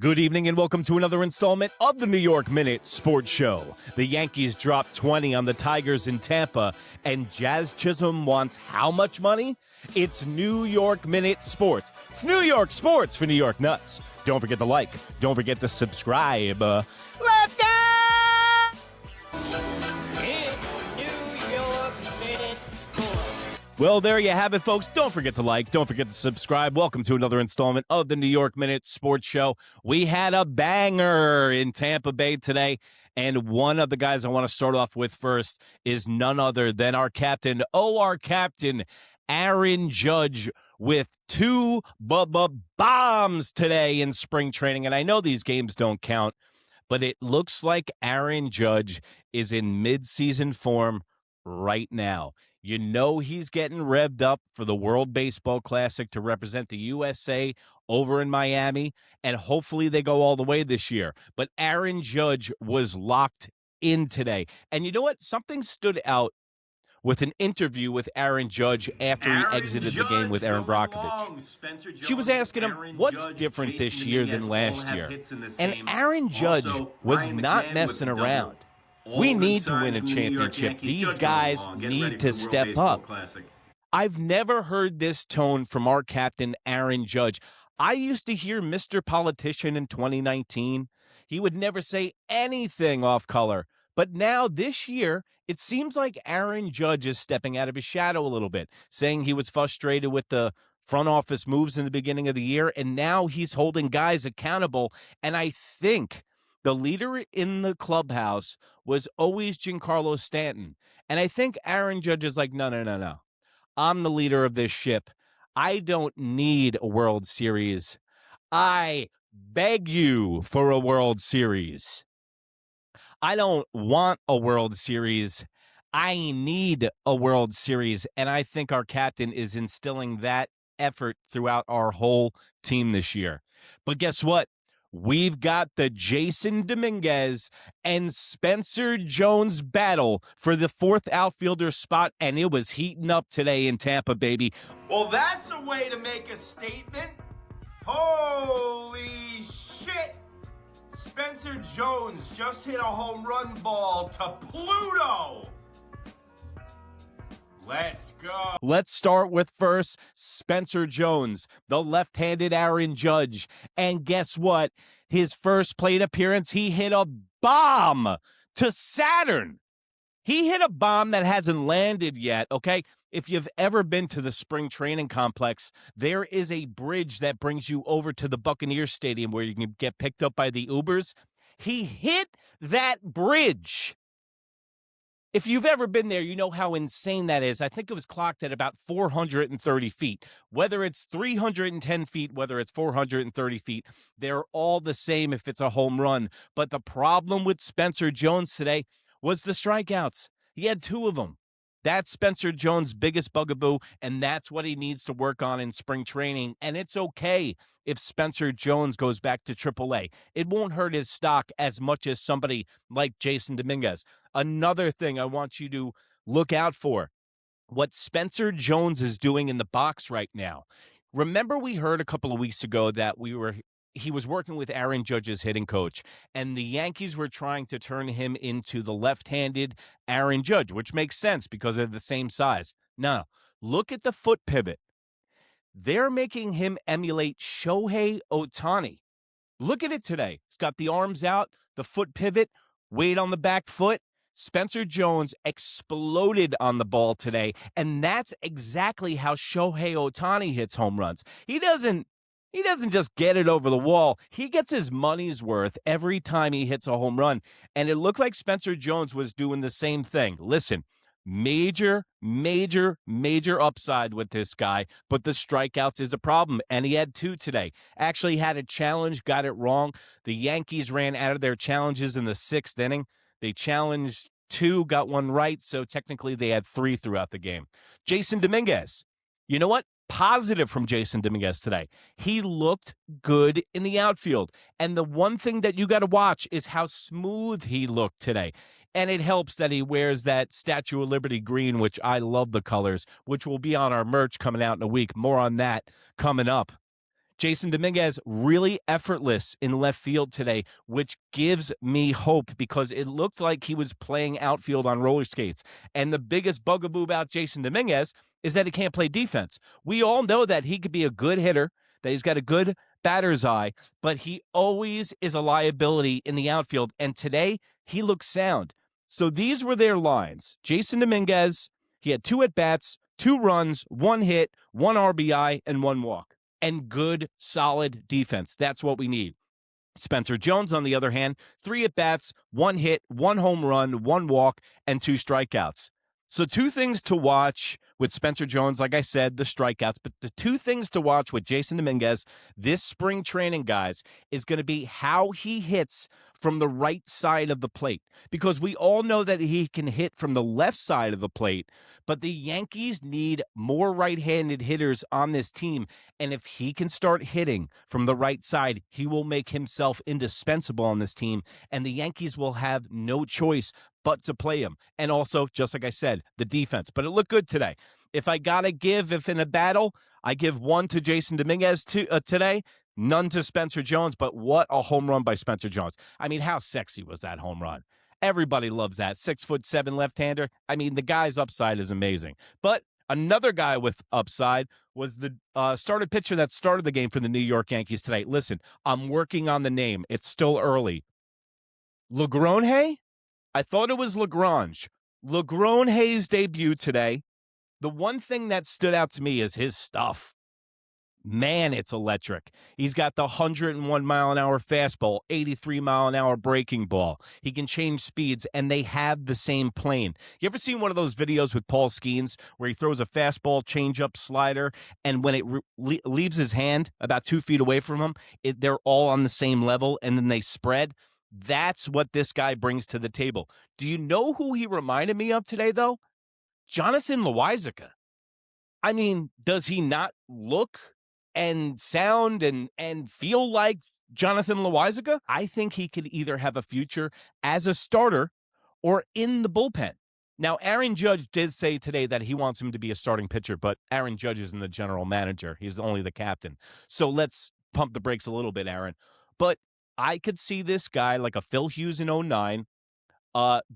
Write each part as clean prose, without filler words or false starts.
Good evening and welcome to another installment of the New York Minute Sports Show. The Yankees dropped 20 on the Tigers in Tampa, and Jazz Chisholm wants how much money? It's New York Minute Sports. It's New York Sports for New York Nuts. Don't forget to like. Don't forget to subscribe. Let's go! Well, there you have it, folks. Don't forget to like. Don't forget to subscribe. Welcome to another installment of the New York Minute Sports Show. We had a banger in Tampa Bay today, and one of the guys I want to start off with first is none other than our captain, our captain, Aaron Judge, with two bombs today in spring training. And I know these games don't count, but it looks like Aaron Judge is in midseason form right now. You know he's getting revved up for the World Baseball Classic to represent the USA over in Miami, and hopefully they go all the way this year. But Aaron Judge was locked in today. And you know what? Something stood out with an interview with Aaron Judge after he exited the game with Aaron Brockovich. She was asking him, what's different this year than last year? And Aaron Judge was not messing around. We need to win a championship. These guys need to step up. I've never heard this tone from our captain, Aaron Judge. I used to hear Mr. Politician in 2019. He would never say anything off color. But now this year, it seems like Aaron Judge is stepping out of his shadow a little bit, saying he was frustrated with the front office moves in the beginning of the year, and now he's holding guys accountable. And I think the leader in the clubhouse was always Giancarlo Stanton. And I think Aaron Judge is like, no. I'm the leader of this ship. I don't need a World Series. I beg you for a World Series. I don't want a World Series. I need a World Series. And I think our captain is instilling that effort throughout our whole team this year. But guess what? We've got the Jason Dominguez and Spencer Jones battle for the fourth outfielder spot, and it was heating up today in Tampa, baby. Well, that's a way to make a statement. Holy shit! Spencer Jones just hit a home run ball to Pluto. Let's go. Let's start with first Spencer Jones, the left-handed Aaron Judge. And guess what? His first plate appearance, he hit a bomb to Saturn. He hit a bomb that hasn't landed yet, okay? If you've ever been to the spring training complex, there is a bridge that brings you over to the Buccaneers Stadium where you can get picked up by the Ubers. He hit that bridge. If you've ever been there, you know how insane that is. I think it was clocked at about 430 feet. Whether it's 310 feet, whether it's 430 feet, they're all the same if it's a home run. But the problem with Spencer Jones today was the strikeouts. He had two of them. That's Spencer Jones' biggest bugaboo, and that's what he needs to work on in spring training. And it's okay if Spencer Jones goes back to AAA. It won't hurt his stock as much as somebody like Jason Dominguez. Another thing I want you to look out for, what Spencer Jones is doing in the box right now. Remember we heard a couple of weeks ago that he was working with Aaron Judge's hitting coach, and the Yankees were trying to turn him into the left-handed Aaron Judge, which makes sense because they're the same size. Now, look at the foot pivot. They're making him emulate Shohei Ohtani. Look at it today. He's got the arms out, the foot pivot, weight on the back foot. Spencer Jones exploded on the ball today, and that's exactly how Shohei Ohtani hits home runs. He doesn't just get it over the wall. He gets his money's worth every time he hits a home run. And it looked like Spencer Jones was doing the same thing. Listen, major upside with this guy, but the strikeouts is a problem. And he had two today. Actually had a challenge, got it wrong. The Yankees ran out of their challenges in the sixth inning. They challenged two, got one right. So technically they had three throughout the game. Jason Dominguez, you know what? Positive from Jason Dominguez today. He looked good in the outfield. And the one thing that you got to watch is how smooth he looked today. And it helps that he wears that Statue of Liberty green, which I love the colors, which will be on our merch coming out in a week. More on that coming up. Jason Dominguez, really effortless in left field today, which gives me hope because it looked like he was playing outfield on roller skates. And the biggest bugaboo about Jason Dominguez is that he can't play defense. We all know that he could be a good hitter, that he's got a good batter's eye, but he always is a liability in the outfield. And today, he looks sound. So these were their lines. Jason Dominguez, he had 2 at-bats, 2 runs, 1 hit, 1 RBI, and 1 walk. And good, solid defense. That's what we need. Spencer Jones, on the other hand, 3 at-bats, 1 hit, 1 home run, 1 walk, and 2 strikeouts. So 2 things to watch with Spencer Jones, like I said, the strikeouts. But the 2 things to watch with Jason Dominguez this spring training, guys, is going to be how he hits from the right side of the plate. Because we all know that he can hit from the left side of the plate, but the Yankees need more right-handed hitters on this team. And if he can start hitting from the right side, he will make himself indispensable on this team. And the Yankees will have no choice but to play him. And also, just like I said, the defense. But it looked good today. If I got to give, if in a battle, I give 1 to Jason Dominguez today, none to Spencer Jones. But what a home run by Spencer Jones. I mean, how sexy was that home run? Everybody loves that. 6'7" left-hander. I mean, the guy's upside is amazing. But another guy with upside was the started pitcher that started the game for the New York Yankees today. Listen, I'm working on the name. It's still early. LeGron Hayes? I thought it was LaGrange. LeGron Hayes' debut today. The one thing that stood out to me is his stuff. Man, it's electric. He's got the 101-mile-an-hour fastball, 83-mile-an-hour breaking ball. He can change speeds, and they have the same plane. You ever seen one of those videos with Paul Skeens where he throws a fastball, changeup, slider, and when it leaves his hand about 2 feet away from him, they're all on the same level, and then they spread? That's what this guy brings to the table. Do you know who he reminded me of today, though? Jonathan Loáisiga. I mean, does he not look and sound and feel like Jonathan Loáisiga? I think he could either have a future as a starter or in the bullpen. Now, Aaron Judge did say today that he wants him to be a starting pitcher, but Aaron Judge isn't the general manager. He's only the captain. So let's pump the brakes a little bit, Aaron. But I could see this guy like a Phil Hughes in 09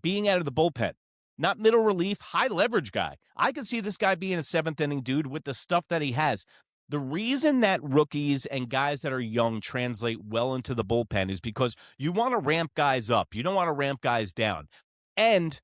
being out of the bullpen. Not middle relief, high leverage guy. I could see this guy being a 7th inning dude with the stuff that he has. The reason that rookies and guys that are young translate well into the bullpen is because you want to ramp guys up. You don't want to ramp guys down. And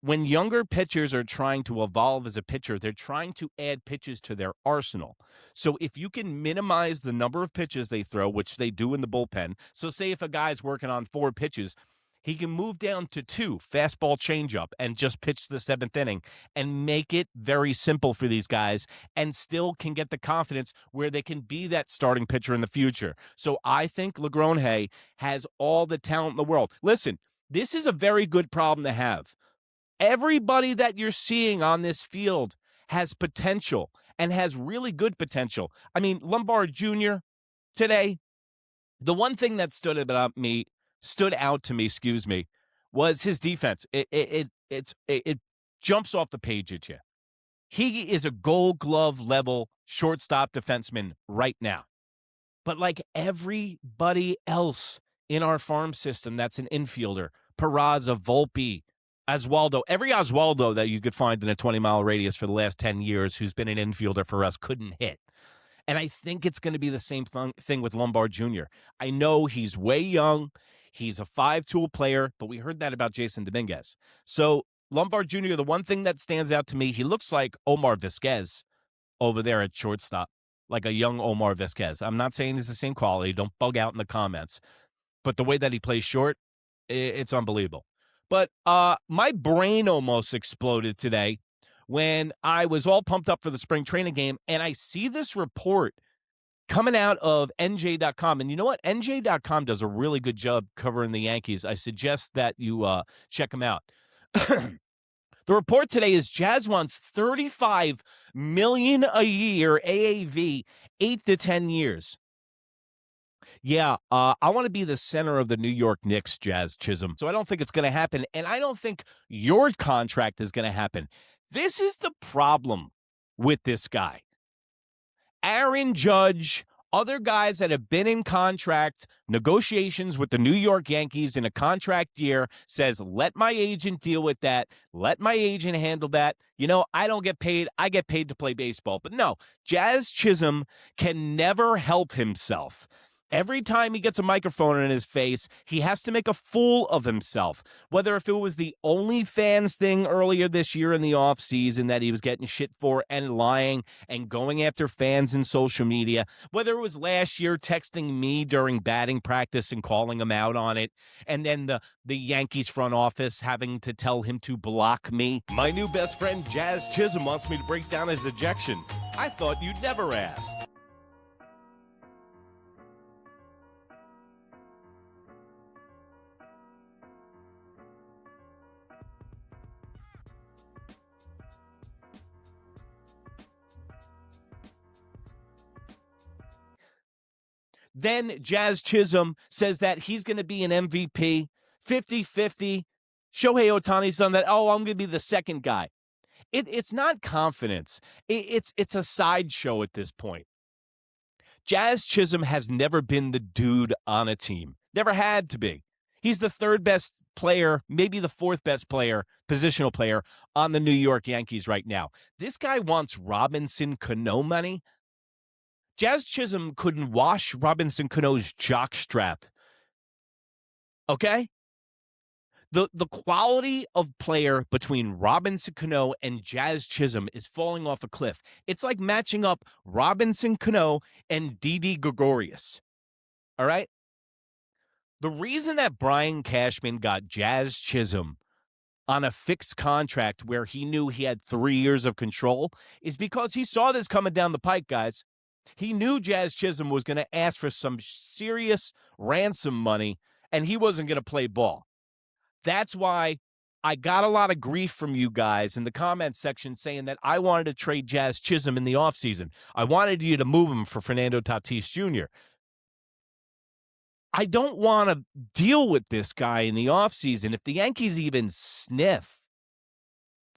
when younger pitchers are trying to evolve as a pitcher, they're trying to add pitches to their arsenal. So if you can minimize the number of pitches they throw, which they do in the bullpen, so say if a guy's working on 4 pitches, he can move down to 2, fastball, changeup, and just pitch the 7th inning and make it very simple for these guys and still can get the confidence where they can be that starting pitcher in the future. So I think LeGron Hayes has all the talent in the world. Listen, this is a very good problem to have. Everybody that you're seeing on this field has potential and has really good potential. I mean, Lombard Jr. today, the one thing that stood out to me, was his defense. It jumps off the page at you. He is a Gold Glove level shortstop defenseman right now. But like everybody else in our farm system that's an infielder, Peraza, Volpe, Oswaldo, every Oswaldo that you could find in a 20-mile radius for the last 10 years who's been an infielder for us couldn't hit. And I think it's going to be the same thing with Lombard Jr. I know he's way young. He's a 5-tool player, but we heard that about Jason Dominguez. So Lombard Jr., the one thing that stands out to me, he looks like Omar Vizquez over there at shortstop, like a young Omar Vizquez. I'm not saying he's the same quality. Don't bug out in the comments. But the way that he plays short, it's unbelievable. But my brain almost exploded today when I was all pumped up for the spring training game, and I see this report coming out of NJ.com. And you know what? NJ.com does a really good job covering the Yankees. I suggest that you check them out. The report today is Jazz wants $35 million a year AAV, 8 to 10 years. Yeah, I want to be the center of the New York Knicks, Jazz Chisholm. So I don't think it's going to happen, and I don't think your contract is going to happen. This is the problem with this guy. Aaron Judge, Other guys that have been in contract negotiations with the New York Yankees in a contract year says, let my agent deal with that. Let my agent handle that. You know, I don't get paid. I get paid to play baseball. But no, Jazz Chisholm can never help himself. Every time he gets a microphone in his face, he has to make a fool of himself. Whether if it was the OnlyFans thing earlier this year in the offseason that he was getting shit for and lying and going after fans in social media, whether it was last year texting me during batting practice and calling him out on it, and then the Yankees front office having to tell him to block me. My new best friend Jazz Chisholm wants me to break down his ejection. I thought you'd never ask. Then Jazz Chisholm says that he's going to be an MVP, 50-50. Shohei Ohtani's done that. Oh, I'm going to be the second guy. It's not confidence. It's a sideshow at this point. Jazz Chisholm has never been the dude on a team. Never had to be. He's the third best player, maybe the fourth best player, positional player on the New York Yankees right now. This guy wants Robinson Cano money. Jazz Chisholm couldn't wash Robinson Cano's jockstrap. Okay? The quality of player between Robinson Cano and Jazz Chisholm is falling off a cliff. It's like matching up Robinson Cano and Didi Gregorius. All right? The reason that Brian Cashman got Jazz Chisholm on a fixed contract where he knew he had 3 years of control is because he saw this coming down the pike, guys. He knew Jazz Chisholm was going to ask for some serious ransom money, and he wasn't going to play ball. That's why I got a lot of grief from you guys in the comments section saying that I wanted to trade Jazz Chisholm in the offseason. I wanted you to move him for Fernando Tatis Jr. I don't want to deal with this guy in the offseason. If the Yankees even sniff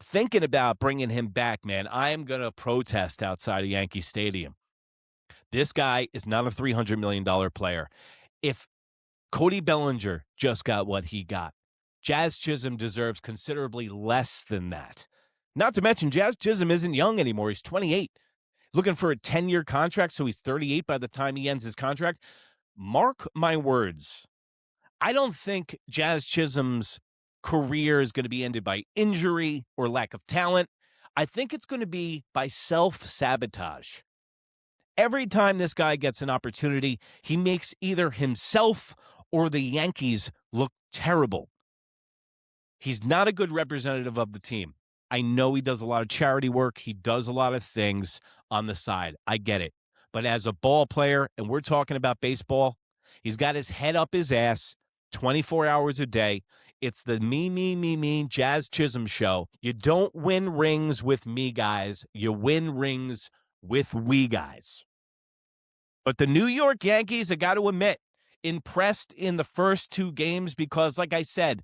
thinking about bringing him back, man, I am going to protest outside of Yankee Stadium. This guy is not a $300 million player. If Cody Bellinger just got what he got, Jazz Chisholm deserves considerably less than that. Not to mention, Jazz Chisholm isn't young anymore. He's 28. Looking for a 10-year contract, so he's 38 by the time he ends his contract. Mark my words. I don't think Jazz Chisholm's career is going to be ended by injury or lack of talent. I think it's going to be by self-sabotage. Every time this guy gets an opportunity, he makes either himself or the Yankees look terrible. He's not a good representative of the team. I know he does a lot of charity work. He does a lot of things on the side. I get it. But as a ball player, and we're talking about baseball, he's got his head up his ass 24 hours a day. It's the me, Jazz Chisholm show. You don't win rings with me, guys. You win rings with we guys. But the New York Yankees, I got to admit, impressed in the first two games because, like I said,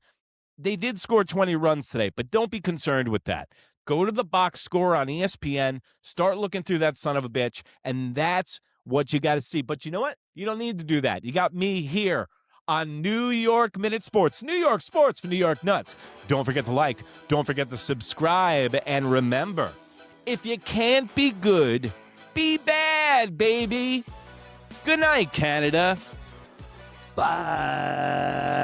they did score 20 runs today, but don't be concerned with that. Go to the box score on ESPN, start looking through that son of a bitch, and that's what you got to see. But you know what? You don't need to do that. You got me here on New York Minute Sports. New York Sports for New York Nuts. Don't forget to like. Don't forget to subscribe. And remember, if you can't be good, be bad, baby. Good night, Canada. Bye.